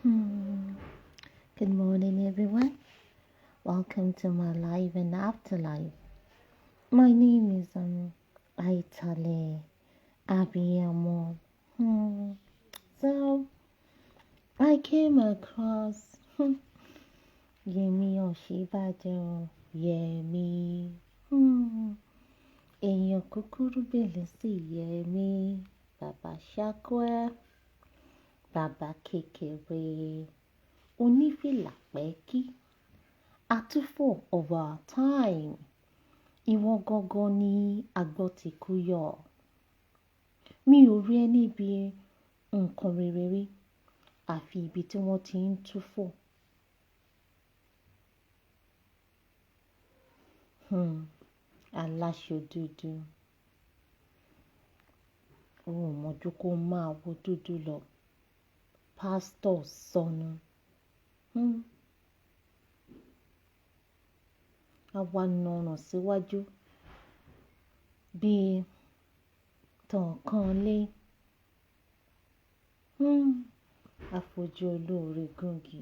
Hmm. Good morning, everyone. Welcome to my life and afterlife. My name is Aitale Abiyamo. So I came across Yemi Oshibajo Yemi. Èèyàn kúkúrú bèlè sí Yemi. Bàbá Ṣákwẹ́. Bàbá kékeré. Onífìlà pẹ́kí. Atúfọ̀ of our time. Ìwọ gangan ni agbọ́tìkú yọ. Mi ò rí ẹni bí nǹkan rere rí àfi ibi tí wọ́n ti ń túfọ̀. Aláṣọ dúdú. Òun mọ̀jú kó máa wo dúdú lọ. Pásítọ̀ sọnù. Àwa nànà síwájú bíi tọ̀ọ̀kan lé. Àfojú olóore gúngi.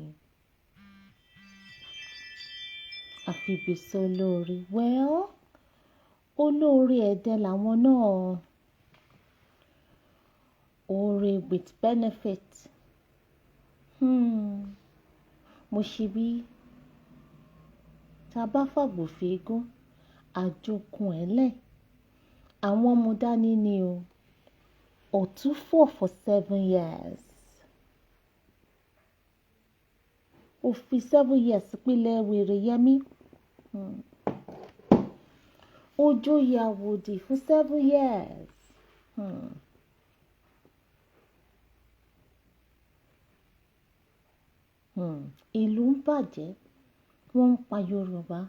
Àfibìsọ olóore. Well, olóore ẹ̀dẹ̀ làwọn náà. Oore with benefit. Mo ṣe bí tá bá fàgbò fégún àjòkun ẹ̀lẹ̀. Àwọn ọmọ dání ni o. Òtúfọ̀ for 7 years. Ó fi 7 years pínlẹ̀ wèrè Yẹmí. Ó jóyè àwòdì fún 7 years. Ìlú ń bàjẹ́. Wọ́n ń pa Yorùbá.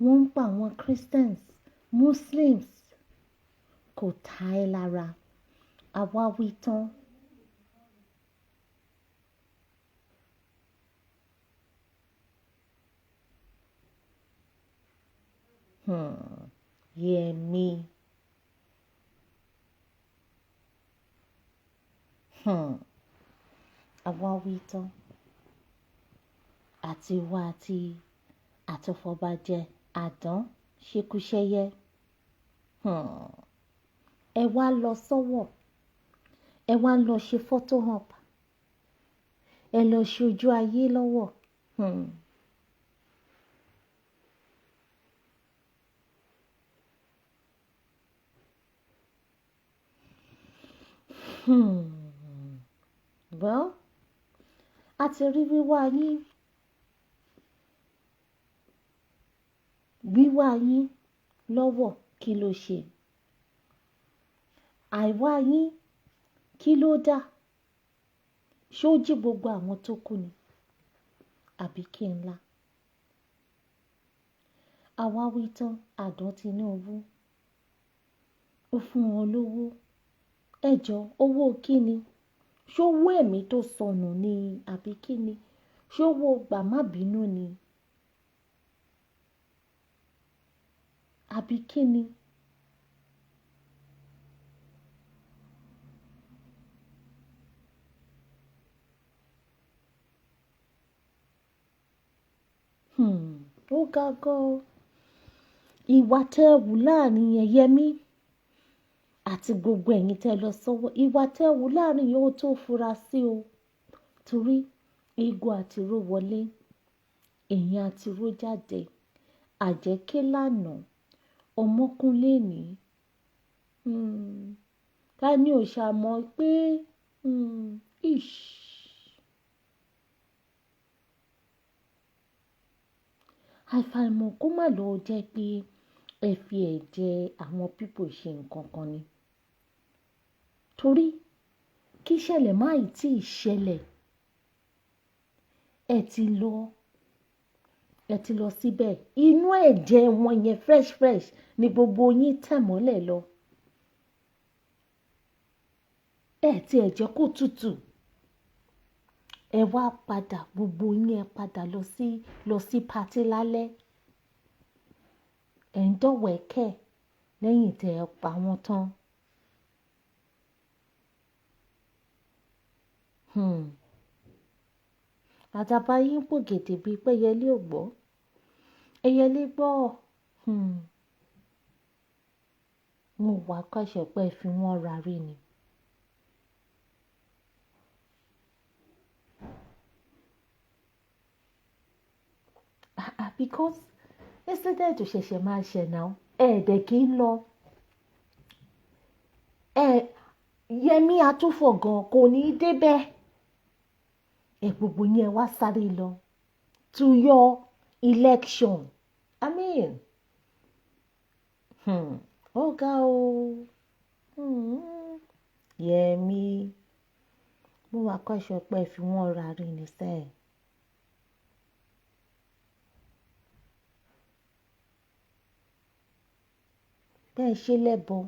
Wọ́n ń pa àwọn Christians, Muslims. Kò tá ẹ lára. Àwa wí tán. Yẹmí. Àwa wí tán. Àti wá àti àtọ̀fọ̀bàjẹ́ àdán ṣekúṣẹyẹ. Ẹ wá lọ sọ́wọ́. Ẹ wá lọ ṣe photo op. Ẹ lọ ṣe ojú ayé lọ́wọ́. Well, a ti rí wíwá yín. Wíwá yín lọ́wọ́ kí ló ṣe? Àìwá yín kí ló dá? Ṣé ó jí gbogbo àwọn tó kú ni? Àbí kí ńlá? Àwa wí tán àdán Tinubu. Ó fún wọn lówó. Ẹ jọ̀ọ́, owó kí ni? Ṣé owó ẹ̀mí tó sọnù ni àbí kí ni? Ṣé owó gbà má bínú ni? Àbí kí ni? Ó ga gan. Ìwà tẹ́ wù láàrin Yẹmí àti gbogbo ẹ̀yin tẹ́ lọ sọ́wọ́. Ìwà tẹ́ wù láàrin yóò tó fura sí o. Torí eégún àti ró wọlé, èèyàn àti ró jáde. Àjẹ́ké lánàá, ọmọkúnlé ní. Ká ní ò ṣàmọ̀ pé àìfàìmọ̀ kó má lọ jẹ́ pé ẹ fi ẹ̀jẹ̀ àwọn people ṣe nǹkan kan ni. Torí kí ìṣẹ̀lẹ̀ má ì tí ì ṣẹlẹ̀. Ẹ ti lọ síbẹ̀. Inú ẹ̀jẹ̀ wọn yẹn fresh ni gbogbo yín tẹ̀ mọ́lẹ̀ lọ. Ẹ ti ẹ̀jẹ̀ kó tutù. Ẹ wá padà, gbogbo yín ẹ padà lọ sí patí lálẹ́. Ẹ ń dọ̀wẹ̀kẹ̀ lẹ́yìn tẹ́ ẹ pa wọ́n tán. àdàbà yín pò gèdè bíi pé ẹyẹlé ò gbọ́ ẹyẹlé gbọ́ mo wà kọ́ṣẹ́ pé fi wọ́n ra rí ni. Because incident ò ṣẹ̀ṣẹ̀ máa ṣe náà ẹ̀ẹ́dẹ̀ kì í lọ Yẹmí Atúfọ̀ gan kò ní í débẹ̀ gbogbo yẹn wá sáré lọ to your election. I mean ó ga o Yẹmí mo wà kọ́ṣọ́ pé fi wọ́n ra rí ni sẹ́ẹ̀. Bẹ́ẹ̀ ṣe lẹ́bọ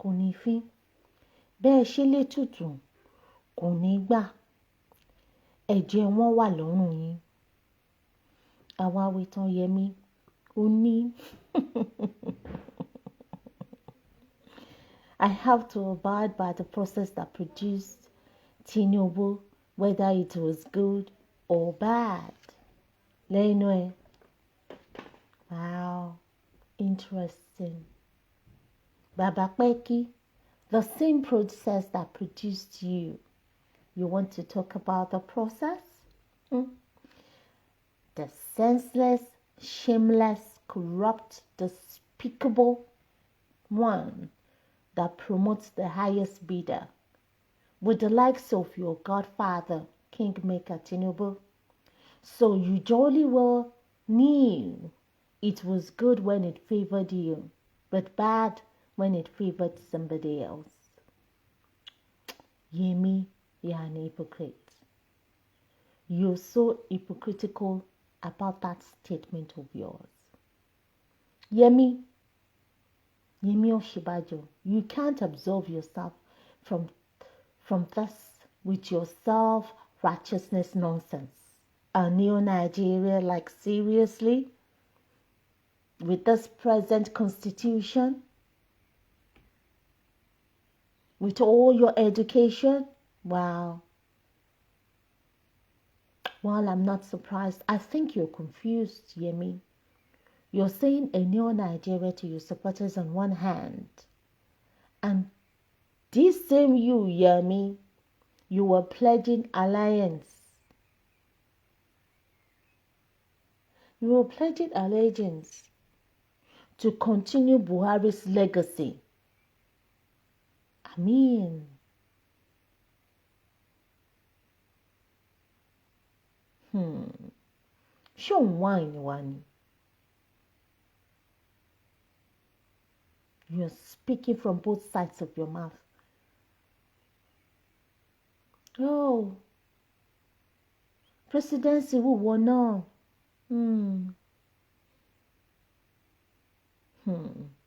kò ní fín bẹ́ẹ̀ ṣe létùtù kò ní gbà ẹ̀jẹ̀ wọn wà lọ́rùn yín. Àwa wí tán Yẹmí ó ní I have to abide by the process that produced Tinubu, whether it was good or bad. Lẹ́nu ẹ̀ wow interesting. Baba Peki, the same process that produced you. You want to talk about the process? The senseless, shameless, corrupt, despicable one that promotes the highest bidder. With the likes of your godfather, Kingmaker Tinubu. So you jolly well knew it was good when it favored you, but bad when it favored somebody else. Yemi, you're an hypocrite. You're so hypocritical about that statement of yours. Yemi Oshibajo, you can't absolve yourself from this with your self-righteousness nonsense. A neo-Nigeria, like seriously? With this present constitution? With all your education? Wow. Well, I'm not surprised. I think you're confused, Yemi. You're saying a neo-Nigeria to your supporters on one hand. And this same you, Yemi, you were pledging alliance. You were pledging allegiance to continue Buhari's legacy. I mean, show wine one. You're speaking from both sides of your mouth. Oh, presidency who won now?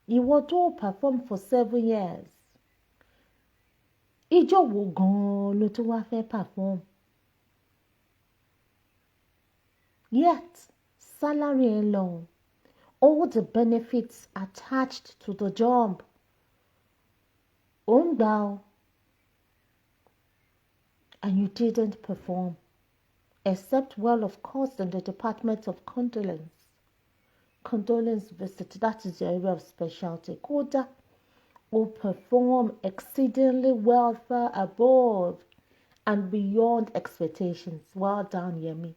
Ìwọ tó perform for 7 years. Ìjọ wo gan-an ló tó wá fẹ́ perform? Yet, salary alone, all the benefits attached to the job. And you didn't perform. Except, well, of course, in the Department of Condolence. Condolence visit, that is your area of specialty. Koda will perform exceedingly well, far above and beyond expectations. Well done, Yemi.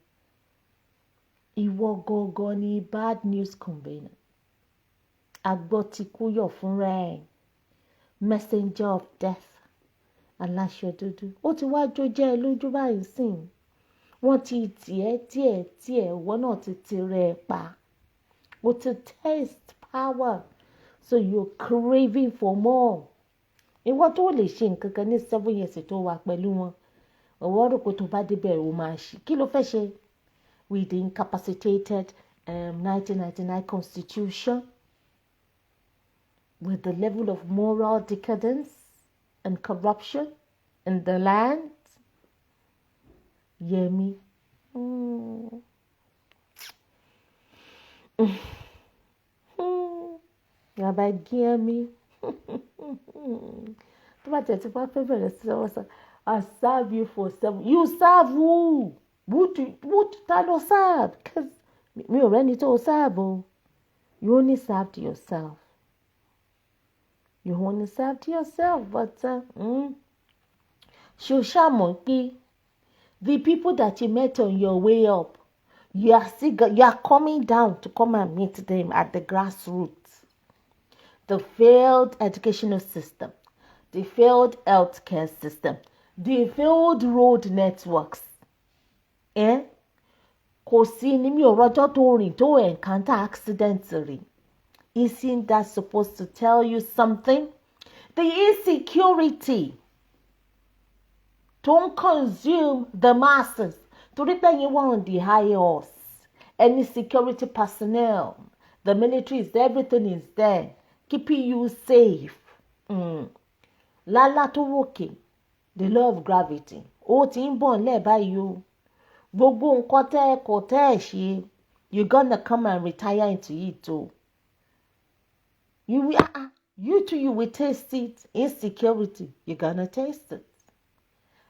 Ìwọ gangan ni bad news convener. Agbọ́tikúyọ̀ fúnra ẹ̀. Messenger of death. Aláṣọ dúdú. Ó ti wá jó jẹ́ ẹ lójú báyìí sìn. Wọ́n ti tiẹ̀ wọ́n náà ti tirẹ̀ pa. Ó ti taste power. So you're craving for more. Ìwọ tó lè ṣe nǹkan kan ní 7 years tó wà pẹ̀lú wọn. Ọwọ́ rò pé tó bá débẹ̀ ó máa ṣe. Kí ló fẹ́ ṣe? With the incapacitated 1999 constitution, with the level of moral decadence and corruption in the land. Yemi. Rabbi Yemi. Tó bá tẹ̀ tí wọ́n fẹ́ bẹ̀rẹ̀ sí ọwọ́ sọ, I serve you for 7. You serve who? Would that not serve? Because me already to serve. You only served yourself. You only served yourself. But Shoshamoki, the people that you met on your way up, you are coming down to come and meet them at the grassroots. The failed educational system, the failed healthcare system, the failed road networks. Kò sí ní mi ò rọjọ́ tó rìn tó encounter accidents rí. Isn't that supposed to tell you something? The insecurity don't consume the masses. Torí pé you want the high horse. Any security personnel, the military is there, everything is there, keeping you safe. Lálá tó wòkè, the law of gravity. Ó ti ń bọ̀ nílẹ̀ báyìí o. Gbogbo nǹkan tẹ́ kò tẹ́ ẹ̀ ṣe, you're gonna come and retire into it too. You too, you will taste it. Insecurity, you're gonna taste it.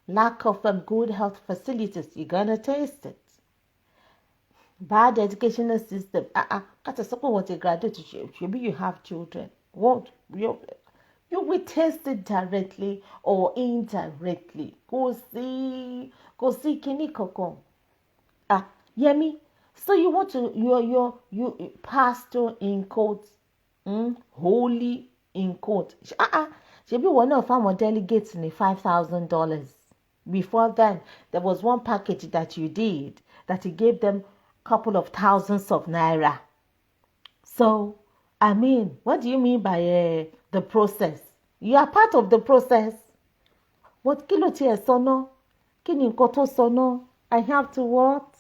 Lack of good health facilities, you're gonna taste it. Bad educational system. Got to support what you graduate. Maybe you have children. What you will taste it directly or indirectly. Go see kini kokon. Yemi. So you want to you pastor in quotes, holy in quotes. Maybe one of our delegates in $5,000. Before then, there was one package that you did that he gave them couple of thousands of naira. So, I mean, what do you mean by the process? You are part of the process. What kilo ti sono? Kini nkan to sono? I have to what?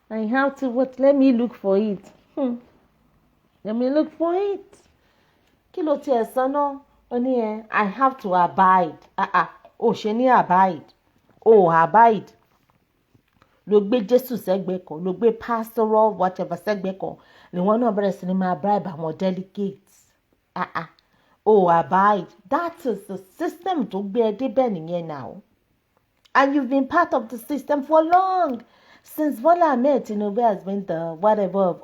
Let me look for it. Let me look for it. Kilo ti sono? Oni I have to abide. Oh, sheni abide. Oh, abide. Ló gbé Jésù sẹ́gbẹ̀ẹ́ kan, ló gbé pastoral whatever sẹ́gbẹ̀ẹ́ kan, ni wọ́n náà bẹ̀rẹ̀ sí ní máa bribe àwọn delegates. Oh, abide. That is the system tó gbé ẹ débẹ̀ nìyẹn now. And you've been part of the system for long. Since Bola Ahmed Tinubu has been the whatever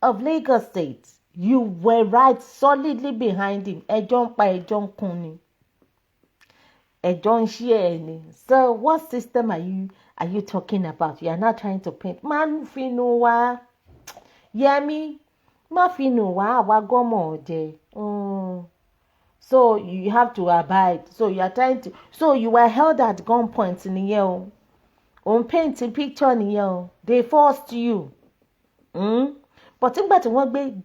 of Lagos State, you were right solidly behind him. Ẹjọ́ ń pa ẹjọ́ ń kún ni. Ẹjọ́ ń ṣí ẹ ni. So what system are you talking about? You are not trying to paint. Man finu wa. Yemi. Ma finu wa wa gomo je. So you have to abide. So you are trying to. So you were held at gunpoint in the year. On painting picture in the year. They forced you. But think about one big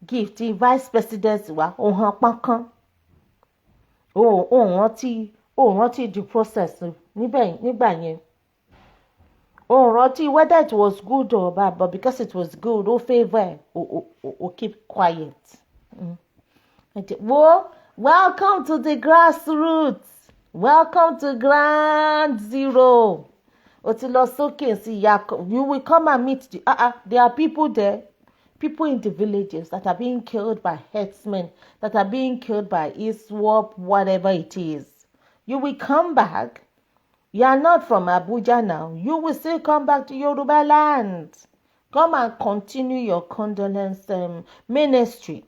gift vice president wa. Han pankan. Rántí the process nígbà yẹn. Rántí whether it was good or bad, but because it was good, favor, keep quiet. Welcome to the grassroots. Welcome to Ground Zero. You will come and meet there are people there. People in the villages that are being killed by herdsmen, that are being killed by ISWAP, whatever it is. You will come back. You are not from Abuja now. You will still come back to Yoruba land. Come and continue your condolence ministry.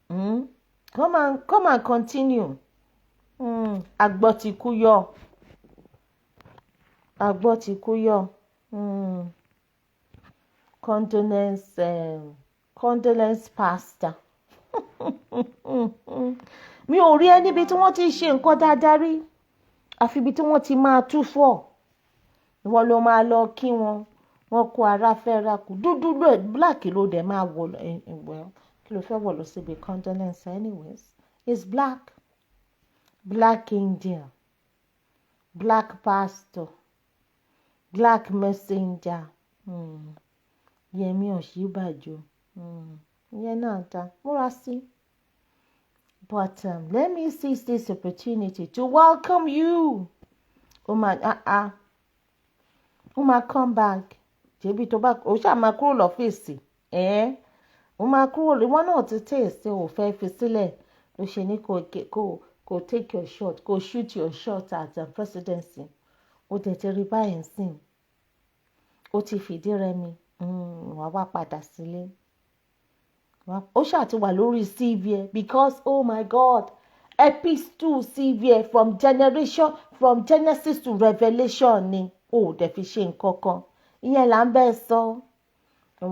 Come and continue. Agbotikuyo. Condolence pastor. Mi ò rí ẹníbi tí wọ́n ti ṣe nǹkan dáadáa rí. Àfi ibi tí wọ́n ti máa tú fọ́. Ìwọ ló máa lọ kí wọn. Wọ́n kó ara fẹ́ra kù. Dúdú black ló dẹ̀ máa wọ̀ lọ. Kí ló fẹ́ wọ̀ lọ síbi condolence anyways? It's black. Black India. Black pastor. Black messenger. Yemi Ọ̀ṣínbàjò. Ìyẹn náà dá. Múra sí. But let me seize this opportunity to welcome you. Oh my, come back. Jẹ́bi tó bá o ṣáà máa kúrò lọ́fíìsì. O máa kúrò ìwọ náà ti taste ò fẹ́ fi sílẹ̀. Ló ṣe ní kó take your shot, kó shoot your shot at the presidency. ó dẹ̀ ti rí báyìí sìn, ó ti fìdí rẹmi, wàá wá padà sílé. Ó ṣáà ti wà lórí CV ẹ because oh my God, epistle CV ẹ from Genesis to Revelation ni ó dẹ̀ fi ṣe nǹkan kan. Ìyẹn là ń bẹ́ẹ̀ sọ.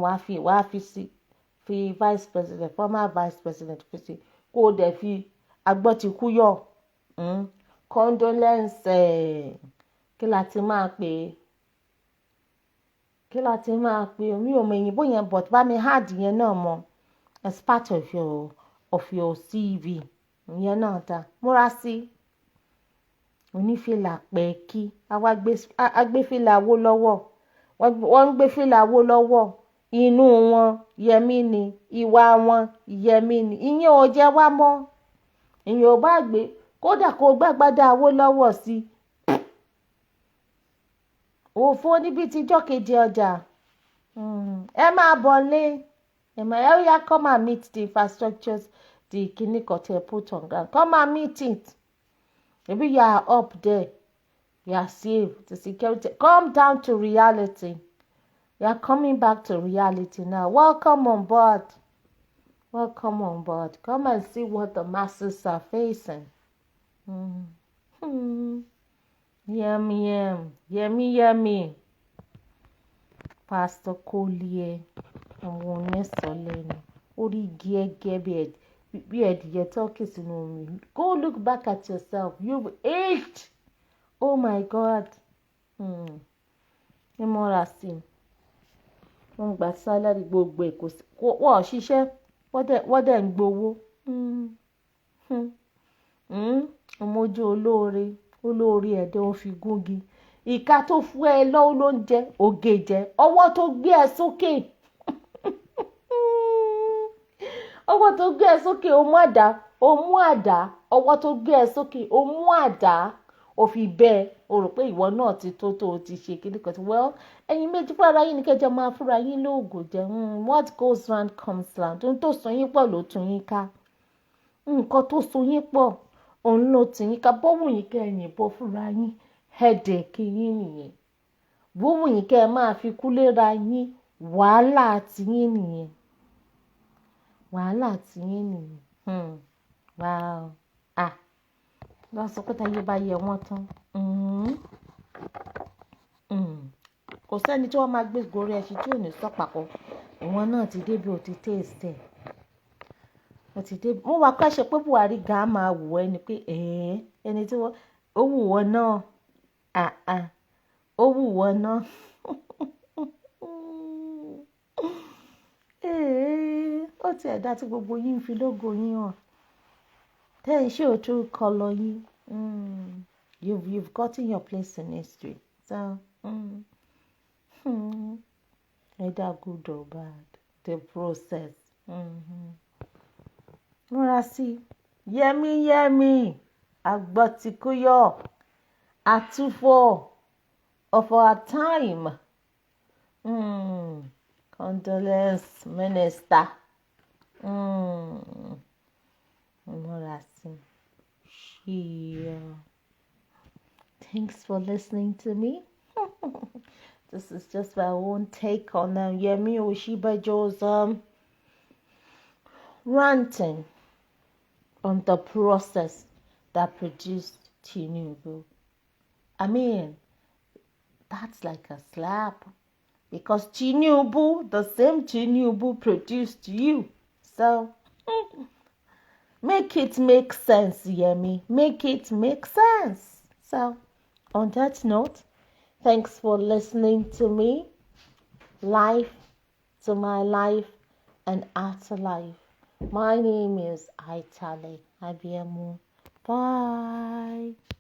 Wàá fi sí vice president, former vice president fi sí, kó o dẹ̀ fi agbọ́tikúyọ̀ condolence kí la ti máa pè mí ò mọ òyìnbó yẹn but bá mi hard yẹn náà mọ́ as part of your CV ìyẹn náà dá. Múra sí onífìlà pẹ́ẹ́kí agbéfìlà wó lọ́wọ́, wọ́n ń gbé fìlà wó lọ́wọ́, inú wọn Yẹmí ni, ìwà wọn Yẹmí ni. Ìyẹn ò jẹ́ wá mọ́, ìyẹn ò bá gbé kódà kó gbàgbádá wó lọ́wọ́ sí òfò níbi tíjọ́ kejì ọjà. Ẹ máa bọ̀ lé, ẹ yá come and meet the infrastructures, the kìíní kọ̀tẹ́ put on ground, come and meet it. Maybe you are up there, you are safe, the security, come down to reality. You are coming back to reality now. Welcome on board. Welcome on board. Come and see what the masses are facing. Yummy. Pastor Collier, àwọn onísọ̀lẹ́nu, orí gẹ́gẹ́ bí ẹ̀dìyẹ tọ́kì sínú omi. Go look back at yourself. You've aged. Oh my God. Ní mọ́ra sí i. Wọ́n gba sálárì gbogbo èkó sí. Wọ́n ṣiṣẹ́, wọ́n dẹ̀ ń gbowó. Ọmọjú olóore ẹ̀dẹ̀ ó fi gúngi. Ìka tó fún ẹ lọ́wọ́ ló ń jẹ oge jẹ. Ọwọ́ tó gbé ẹ sókè. Ọwọ́ tó gbé ẹ sókè ó mú àdá. Ọwọ́ tó gbé ẹ sókè ó mú àdá. Ó fi bẹ́ẹ̀, o rò pé ìwọ náà ti tó o ti ṣe kíní kan tí well ẹ̀yin méjì fúnra yín ní kẹjọ máa fúnra yín lóògùn jẹ. What goes round comes round. Ohun tó so yín pọ̀ ló tún yín ká. Nǹkan tó so yín pọ̀ òun ló tún yín ká. Bọ́wọ́ yín kẹ́ ẹ̀yìn bọ́ fúnra yín headache yín nìyẹn. Bọ́wọ́ yín kẹ́ ẹ máa fi kúlé ra yín wàhálà tí yín nìyẹn. Wow. Lọ sọ pé táyé bá yẹ wọ́n tán. Kò sẹ́ni tí wọ́n máa gbé gorí ẹṣin tí ò ní sọ papọ̀. Ìwọ̀n náà ti débi ò ti taste ẹ̀. Mo wá kọ́ ṣe pé Buhari gan máa wù ẹ́ ni pé ẹni tí ó wù wọ́n náà. Ó wù wọ́n náà. Ó ti ẹ̀dá tí gbogbo yín fi lógo yín hàn. Tẹ́ ẹ ṣe òtún kọlọ yín. You've gotten your place in history. So, either good or bad, the process. Múra sí Yẹmí agbọ́tikúyọ̀ àtúfọ̀ of our time. Condolence minister. Múra sí. Thanks for listening to me. This is just my own take on Yemi Osinbajo's ranting on the process that produced Tinubu. I mean, that's like a slap because the same Tinubu produced you. So, make it make sense, Yemi. Make it make sense. So, on that note, thanks for listening to me. Life to my life and after life. My name is Aitale Abiamu. Bye.